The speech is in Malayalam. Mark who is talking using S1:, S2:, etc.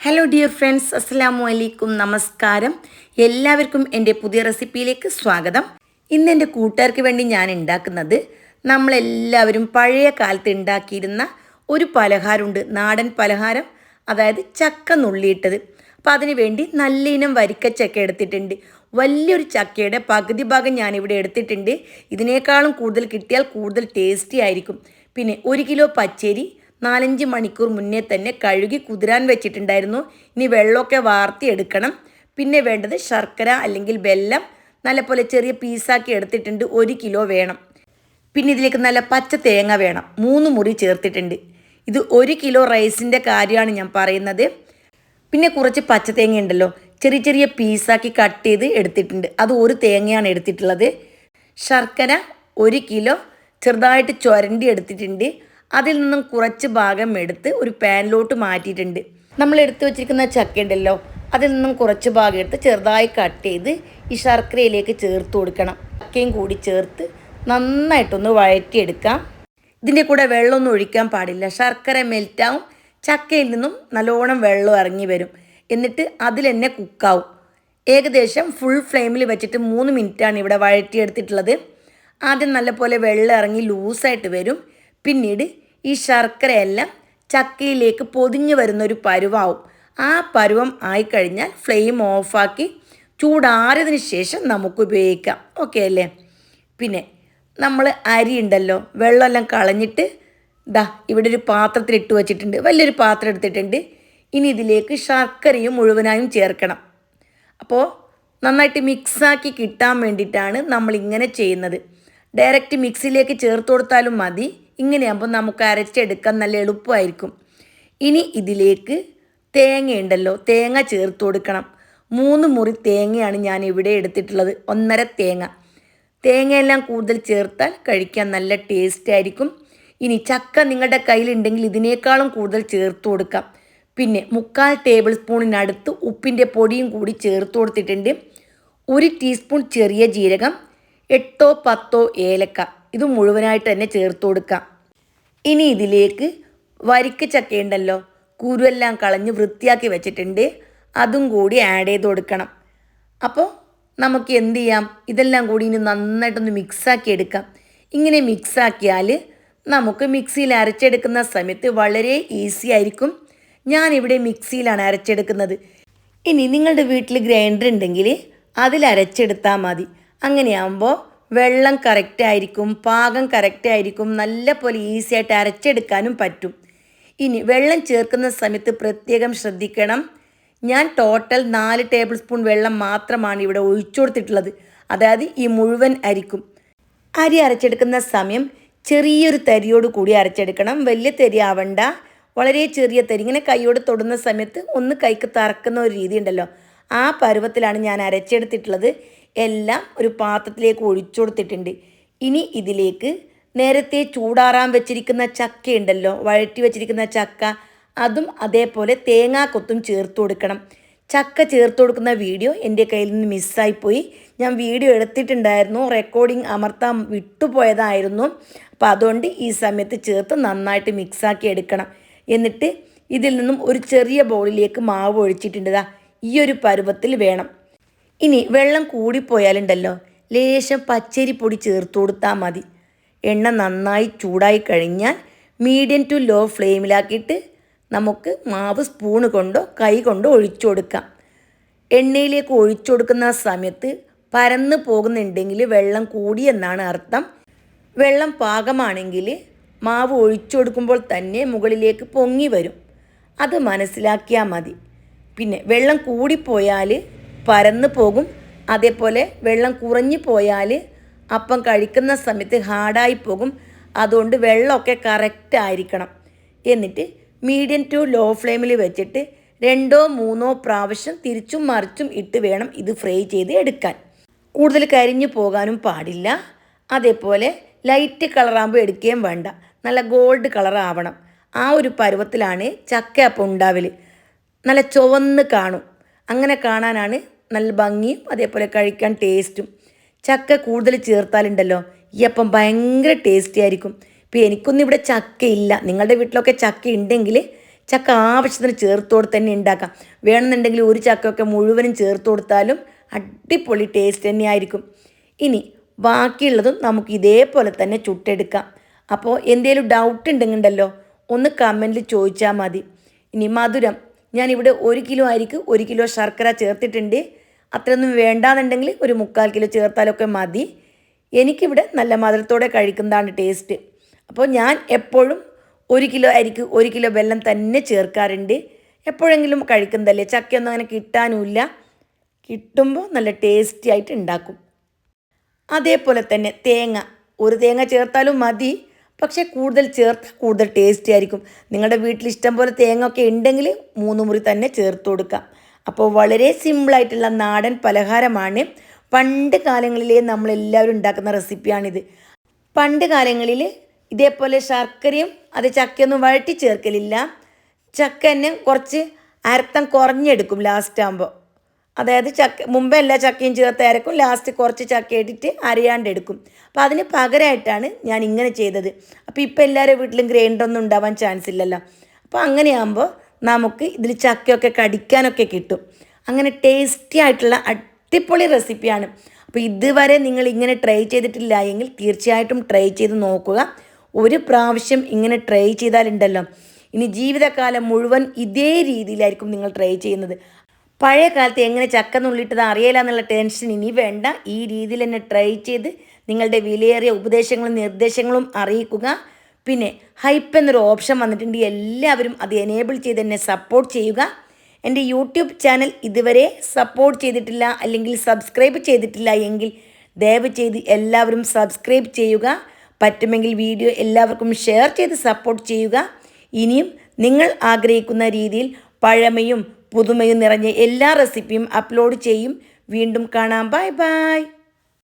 S1: ഹലോ ഡിയർ ഫ്രണ്ട്സ്, അസ്സലാമു അലൈക്കും, നമസ്കാരം. എല്ലാവർക്കും എൻ്റെ പുതിയ റെസിപ്പിയിലേക്ക് സ്വാഗതം. ഇന്ന് എൻ്റെ കൂട്ടുകാർക്ക് വേണ്ടി ഞാൻ ഉണ്ടാക്കുന്നത് നമ്മളെല്ലാവരും പഴയ കാലത്ത് ഉണ്ടാക്കിയിരുന്ന ഒരു പലഹാരമുണ്ട്, നാടൻ പലഹാരം, അതായത് ചക്ക നുള്ളിയിട്ടത്. അപ്പോൾ അതിന് വേണ്ടി നല്ല ഇനം വരിക്കച്ചക്ക എടുത്തിട്ടുണ്ട്. വലിയൊരു ചക്കയുടെ പകുതി ഭാഗം ഞാനിവിടെ എടുത്തിട്ടുണ്ട്. ഇതിനേക്കാളും കൂടുതൽ കിട്ടിയാൽ കൂടുതൽ ടേസ്റ്റി ആയിരിക്കും. പിന്നെ 1 കിലോ പച്ചരി 4-5 മണിക്കൂർ മുന്നേ തന്നെ കഴുകി കുതിരാൻ വെച്ചിട്ടുണ്ടായിരുന്നു. ഇനി വെള്ളമൊക്കെ വാർത്തിയെടുക്കണം. പിന്നെ വേണ്ടത് ശർക്കര അല്ലെങ്കിൽ വെല്ലം നല്ലപോലെ ചെറിയ പീസാക്കി എടുത്തിട്ടുണ്ട്. 1 കിലോ വേണം. പിന്നെ ഇതിലേക്ക് നല്ല പച്ച തേങ്ങ വേണം, 3 മുറി ചേർത്തിട്ടുണ്ട്. ഇത് 1 കിലോ റൈസിൻ്റെ കാര്യമാണ് ഞാൻ പറയുന്നത്. പിന്നെ കുറച്ച് പച്ച തേങ്ങ ഉണ്ടല്ലോ, ചെറിയ ചെറിയ പീസാക്കി കട്ട് ചെയ്ത് എടുത്തിട്ടുണ്ട്. അത് 1 തേങ്ങയാണ് എടുത്തിട്ടുള്ളത്. ശർക്കര 1 കിലോ ചെറുതായിട്ട് ചുരണ്ടി എടുത്തിട്ടുണ്ട്. അതിൽ നിന്നും കുറച്ച് ഭാഗം എടുത്ത് ഒരു പാനിലോട്ട് മാറ്റിയിട്ടുണ്ട്. നമ്മൾ എടുത്തു വച്ചിരിക്കുന്ന ചക്ക ഉണ്ടല്ലോ, അതിൽ നിന്നും കുറച്ച് ഭാഗം എടുത്ത് ചെറുതായി കട്ട് ചെയ്ത് ഈ ശർക്കരയിലേക്ക് ചേർത്ത് കൊടുക്കണം. ചക്കയും കൂടി ചേർത്ത് നന്നായിട്ടൊന്ന് വഴറ്റിയെടുക്കാം. ഇതിൻ്റെ കൂടെ വെള്ളമൊന്നും ഒഴിക്കാൻ പാടില്ല. ശർക്കര മെൽറ്റാവും, ചക്കയിൽ നിന്നും നല്ലോണം വെള്ളം ഇറങ്ങി വരും. എന്നിട്ട് അതിൽ തന്നെ കുക്കാവും. ഏകദേശം ഫുൾ ഫ്ലെയിമിൽ വെച്ചിട്ട് 3 മിനിറ്റാണ് ഇവിടെ വഴറ്റിയെടുത്തിട്ടുള്ളത്. ആദ്യം നല്ലപോലെ വെള്ളം ഇറങ്ങി ലൂസായിട്ട് വരും. പിന്നീട് ഈ ശർക്കരയെല്ലാം ചക്കയിലേക്ക് പൊതിഞ്ഞു വരുന്നൊരു പരുവാവും. ആ പരുവം ആയിക്കഴിഞ്ഞാൽ ഫ്ലെയിം ഓഫാക്കി ചൂടാറിയതിന് ശേഷം നമുക്ക് ഉപയോഗിക്കാം. ഓക്കെ അല്ലേ? പിന്നെ നമ്മൾ അരി ഉണ്ടല്ലോ, വെള്ളമെല്ലാം കളഞ്ഞിട്ട് ഇവിടെ ഒരു പാത്രത്തിൽ ഇട്ട് വച്ചിട്ടുണ്ട്. വലിയൊരു പാത്രം എടുത്തിട്ടുണ്ട്. ഇനി ഇതിലേക്ക് ശർക്കരയും മുഴുവനായും ചേർക്കണം. അപ്പോൾ നന്നായിട്ട് മിക്സാക്കി കിട്ടാൻ വേണ്ടിയിട്ടാണ് നമ്മളിങ്ങനെ ചെയ്യുന്നത്. ഡയറക്റ്റ് മിക്സിയിലേക്ക് ചേർത്ത് കൊടുത്താലും മതി. ഇങ്ങനെയാകുമ്പോൾ നമുക്ക് അരച്ചെടുക്കാൻ നല്ല എളുപ്പമായിരിക്കും. ഇനി ഇതിലേക്ക് തേങ്ങ ഉണ്ടല്ലോ, തേങ്ങ ചേർത്ത് കൊടുക്കണം. 3 മുറി തേങ്ങയാണ് ഞാൻ ഇവിടെ എടുത്തിട്ടുള്ളത്, 1.5 തേങ്ങ. തേങ്ങയെല്ലാം കൂടുതൽ ചേർത്താൽ കഴിക്കാൻ നല്ല ടേസ്റ്റ് ആയിരിക്കും. ഇനി ചക്ക നിങ്ങളുടെ കയ്യിലുണ്ടെങ്കിൽ ഇതിനേക്കാളും കൂടുതൽ ചേർത്ത് കൊടുക്കാം. പിന്നെ 3/4 ടേബിൾ സ്പൂണിനടുത്ത് ഉപ്പിൻ്റെ പൊടിയും കൂടി ചേർത്ത് കൊടുത്തിട്ടുണ്ട്. 1 ടീസ്പൂൺ ചെറിയ ജീരകം, 8-10 ഏലക്ക, ഇത് മുഴുവനായിട്ട് തന്നെ ചേർത്ത് കൊടുക്കാം. ഇനി ഇതിലേക്ക് വരിക്ക ചക്കയുണ്ടല്ലോ, കുരുവെല്ലാം കളഞ്ഞ് വൃത്തിയാക്കി വെച്ചിട്ടുണ്ട്, അതും കൂടി ആഡ് ചെയ്ത് കൊടുക്കണം. അപ്പോൾ നമുക്ക് എന്ത് ചെയ്യാം, ഇതെല്ലാം കൂടി ഇനി നന്നായിട്ടൊന്ന് മിക്സാക്കി എടുക്കാം. ഇങ്ങനെ മിക്സാക്കിയാൽ നമുക്ക് മിക്സിയിൽ അരച്ചെടുക്കുന്ന സമയത്ത് വളരെ ഈസി ആയിരിക്കും. ഞാനിവിടെ മിക്സിയിലാണ് അരച്ചെടുക്കുന്നത്. ഇനി നിങ്ങളുടെ വീട്ടിൽ ഗ്രൈൻഡർ ഉണ്ടെങ്കിൽ അതിൽ അരച്ചെടുത്താൽ മതി. അങ്ങനെയാകുമ്പോൾ വെള്ളം കറക്റ്റായിരിക്കും, പാകം കറക്റ്റായിരിക്കും, നല്ല പോലെ ഈസി ആയിട്ട് അരച്ചെടുക്കാനും പറ്റും. ഇനി വെള്ളം ചേർക്കുന്ന സമയത്ത് പ്രത്യേകം ശ്രദ്ധിക്കണം. ഞാൻ ടോട്ടൽ 4 ടേബിൾ സ്പൂൺ വെള്ളം മാത്രമാണ് ഇവിടെ ഒഴിച്ചു കൊടുത്തിട്ടുള്ളത്. അതായത് ഈ മുഴുവൻ അരിക്കും. അരി അരച്ചെടുക്കുന്ന സമയം ചെറിയൊരു തരിയോട് കൂടി അരച്ചെടുക്കണം. വലിയ തരി ആവണ്ട, വളരെ ചെറിയ തരി. ഇങ്ങനെ കൈയോട് തൊടുന്ന സമയത്ത് ഒന്ന് കൈക്ക് തറക്കുന്ന ഒരു രീതി ഉണ്ടല്ലോ, ആ പരുവത്തിലാണ് ഞാൻ അരച്ചെടുത്തിട്ടുള്ളത്. എല്ലാം ഒരു പാത്രത്തിലേക്ക് ഒഴിച്ചു കൊടുത്തിട്ടുണ്ട്. ഇനി ഇതിലേക്ക് നേരത്തെ ചൂടാറാൻ വെച്ചിരിക്കുന്ന ചക്ക ഉണ്ടല്ലോ, വഴറ്റി വെച്ചിരിക്കുന്ന ചക്ക, അതും അതേപോലെ തേങ്ങാക്കൊത്തും ചേർത്ത് കൊടുക്കണം. ചക്ക ചേർത്ത് കൊടുക്കുന്ന വീഡിയോ എൻ്റെ കയ്യിൽ നിന്ന് മിസ്സായിപ്പോയി. ഞാൻ വീഡിയോ എടുത്തിട്ടുണ്ടായിരുന്നു, റെക്കോർഡിങ് അമർത്താൻ വിട്ടുപോയതായിരുന്നു. അപ്പോൾ അതുകൊണ്ട് ഈ സമയത്ത് ചേർത്ത് നന്നായിട്ട് മിക്സാക്കി എടുക്കണം. എന്നിട്ട് ഇതിൽ നിന്നും ഒരു ചെറിയ ബൗളിലേക്ക് മാവ് ഒഴിച്ചിട്ടുണ്ട്. ഈ ഒരു പരുവത്തിൽ വേണം. ഇനി വെള്ളം കൂടിപ്പോയാലുണ്ടല്ലോ, ലേശം പച്ചരിപ്പൊടി ചേർത്ത് കൊടുത്താൽ മതി. എണ്ണ നന്നായി ചൂടായി കഴിഞ്ഞാൽ മീഡിയം ടു ലോ ഫ്ലെയിമിലാക്കിയിട്ട് നമുക്ക് മാവ് സ്പൂണ് കൊണ്ടോ കൈ കൊണ്ടോ ഒഴിച്ചു കൊടുക്കാം. എണ്ണയിലേക്ക് ഒഴിച്ചു കൊടുക്കുന്ന സമയത്ത് പരന്ന് പോകുന്നുണ്ടെങ്കിൽ വെള്ളം കൂടിയെന്നാണ് അർത്ഥം. വെള്ളം പാകമാണെങ്കിൽ മാവ് ഒഴിച്ചു കൊടുക്കുമ്പോൾ തന്നെ മുകളിലേക്ക് പൊങ്ങി വരും. അത് മനസ്സിലാക്കിയാൽ മതി. പിന്നെ വെള്ളം കൂടിപ്പോയാൽ പരന്ന് പോകും. അതേപോലെ വെള്ളം കുറഞ്ഞു പോയാൽ അപ്പം കഴിക്കുന്ന സമയത്ത് ഹാർഡായി പോകും. അതുകൊണ്ട് വെള്ളമൊക്കെ കറക്റ്റ് ആയിരിക്കണം. എന്നിട്ട് മീഡിയം ടു ലോ ഫ്ലെയിമിൽ വെച്ചിട്ട് 2-3 പ്രാവശ്യം തിരിച്ചും മറിച്ചും ഇട്ട് വേണം ഇത് ഫ്രൈ ചെയ്ത് എടുക്കാൻ. കൂടുതൽ കരിഞ്ഞു പോകാനും പാടില്ല. അതേപോലെ ലൈറ്റ് കളറാകുമ്പോൾ എടുക്കുകയും വേണ്ട, നല്ല ഗോൾഡ് കളർ ആവണം. ആ ഒരു പരുവത്തിലാണ് ചക്ക അപ്പം ഉണ്ടാവൽ. നല്ല ചുവന്ന് കാണും. അങ്ങനെ കാണാനാണ് നല്ല ഭംഗിയും അതേപോലെ കഴിക്കാൻ ടേസ്റ്റും. ചക്ക കൂടുതൽ ചേർത്താലുണ്ടല്ലോ ഈ അപ്പം ഭയങ്കര ടേസ്റ്റി ആയിരിക്കും. ഇപ്പോൾ എനിക്കൊന്നും ഇവിടെ ചക്കയില്ല, നിങ്ങളുടെ വീട്ടിലൊക്കെ ചക്ക ഉണ്ടെങ്കിൽ ചക്ക ആവശ്യത്തിന് ചേർത്തോടെ തന്നെ ഉണ്ടാക്കാം. വേണമെന്നുണ്ടെങ്കിൽ ഒരു ചക്കയൊക്കെ മുഴുവനും ചേർത്ത് കൊടുത്താലും അടിപൊളി ടേസ്റ്റ് തന്നെയായിരിക്കും. ഇനി ബാക്കിയുള്ളതും നമുക്ക് ഇതേപോലെ തന്നെ ചുട്ടെടുക്കാം. അപ്പോൾ എന്തെങ്കിലും ഡൗട്ട് ഉണ്ടെങ്കിലോ ഒന്ന് കമൻറ്റിൽ ചോദിച്ചാൽ മതി. ഇനി മധുരം ഞാനിവിടെ 1 കിലോ അരിക്ക് 1 കിലോ ശർക്കര ചേർത്തിട്ടുണ്ട്. അത്രയൊന്നും വേണ്ടാന്നുണ്ടെങ്കിൽ ഒരു 3/4 കിലോ ചേർത്താലൊക്കെ മതി. എനിക്കിവിടെ നല്ല മധുരത്തോടെ കഴിക്കുന്നതാണ് ടേസ്റ്റ്. അപ്പോൾ ഞാൻ എപ്പോഴും 1 കിലോ അരിക്ക് 1 കിലോ വെള്ളം തന്നെ ചേർക്കാറുണ്ട്. എപ്പോഴെങ്കിലും കഴിക്കുന്നതല്ലേ, ചക്കയൊന്നും അങ്ങനെ കിട്ടാനുമില്ല. കിട്ടുമ്പോൾ നല്ല ടേസ്റ്റി ആയിട്ട് ഉണ്ടാക്കും. അതേപോലെ തന്നെ തേങ്ങ, ഒരു തേങ്ങ ചേർത്താലും മതി, പക്ഷേ കൂടുതൽ ചേർത്താൽ കൂടുതൽ ടേസ്റ്റി ആയിരിക്കും. നിങ്ങളുടെ വീട്ടിൽ ഇഷ്ടം പോലെ തേങ്ങ ഒക്കെ ഉണ്ടെങ്കിൽ 3 മുറി തന്നെ ചേർത്ത് കൊടുക്കാം. അപ്പോൾ വളരെ സിമ്പിളായിട്ടുള്ള നാടൻ പലഹാരമാണ്. പണ്ട് കാലങ്ങളിലേ നമ്മളെല്ലാവരും ഉണ്ടാക്കുന്ന റെസിപ്പിയാണിത്. പണ്ട് കാലങ്ങളിൽ ഇതേപോലെ ശർക്കരയും അത് ചക്കയൊന്നും വഴറ്റി ചേർക്കലില്ല. ചക്ക തന്നെ കുറച്ച് അരത്തം കുറഞ്ഞെടുക്കും ലാസ്റ്റ് ആകുമ്പോൾ. അതായത് മുമ്പേ എല്ലാ ചക്കയും ചേർത്ത് അരക്കും, ലാസ്റ്റ് കുറച്ച് ചക്ക ഇട്ടിട്ട് അരയാണ്ടെടുക്കും. അപ്പോൾ അതിന് പകരമായിട്ടാണ് ഞാൻ ഇങ്ങനെ ചെയ്തത്. അപ്പോൾ ഇപ്പോൾ എല്ലാവരുടെ വീട്ടിലും ഗ്രൈൻഡറൊന്നും ഉണ്ടാവാൻ ചാൻസ് ഇല്ലല്ലോ. അപ്പോൾ അങ്ങനെയാകുമ്പോൾ നമുക്ക് ഇതിൽ ചക്കയൊക്കെ കടിക്കാനൊക്കെ കിട്ടും. അങ്ങനെ ടേസ്റ്റി ആയിട്ടുള്ള അടിപൊളി റെസിപ്പിയാണ്. അപ്പോൾ ഇതുവരെ നിങ്ങൾ ഇങ്ങനെ ട്രൈ ചെയ്തിട്ടില്ല എങ്കിൽ തീർച്ചയായിട്ടും ട്രൈ ചെയ്ത് നോക്കുക. ഒരു പ്രാവശ്യം ഇങ്ങനെ ട്രൈ ചെയ്താലുണ്ടല്ലോ, ഇനി ജീവിതകാലം മുഴുവൻ ഇതേ രീതിയിലായിരിക്കും നിങ്ങൾ ട്രൈ ചെയ്യുന്നത്. പഴയ കാലത്ത് എങ്ങനെ ചക്ക നുള്ളിട്ടത് അറിയില്ല എന്നുള്ള ടെൻഷൻ ഇനി വേണ്ട. ഈ രീതിയിൽ തന്നെ ട്രൈ ചെയ്ത് നിങ്ങളുടെ വിലയേറിയ ഉപദേശങ്ങളും നിർദ്ദേശങ്ങളും അറിയിക്കുക. പിന്നെ ഹൈപ്പ് എന്നൊരു ഓപ്ഷൻ വന്നിട്ടുണ്ട്, എല്ലാവരും അത് എനേബിൾ ചെയ്ത് എന്നെ സപ്പോർട്ട് ചെയ്യുക. എൻ്റെ യൂട്യൂബ് ചാനൽ ഇതുവരെ സപ്പോർട്ട് ചെയ്തിട്ടില്ല അല്ലെങ്കിൽ സബ്സ്ക്രൈബ് ചെയ്തിട്ടില്ല എങ്കിൽ ദയവ് ചെയ്ത് എല്ലാവരും സബ്സ്ക്രൈബ് ചെയ്യുക. പറ്റുമെങ്കിൽ വീഡിയോ എല്ലാവർക്കും ഷെയർ ചെയ്ത് സപ്പോർട്ട് ചെയ്യുക. ഇനിയും നിങ്ങൾ ആഗ്രഹിക്കുന്ന രീതിയിൽ പഴമയും പുതുമയും നിറഞ്ഞ എല്ലാ റെസിപ്പിയും അപ്ലോഡ് ചെയ്യും. വീണ്ടും കാണാം. Bye bye.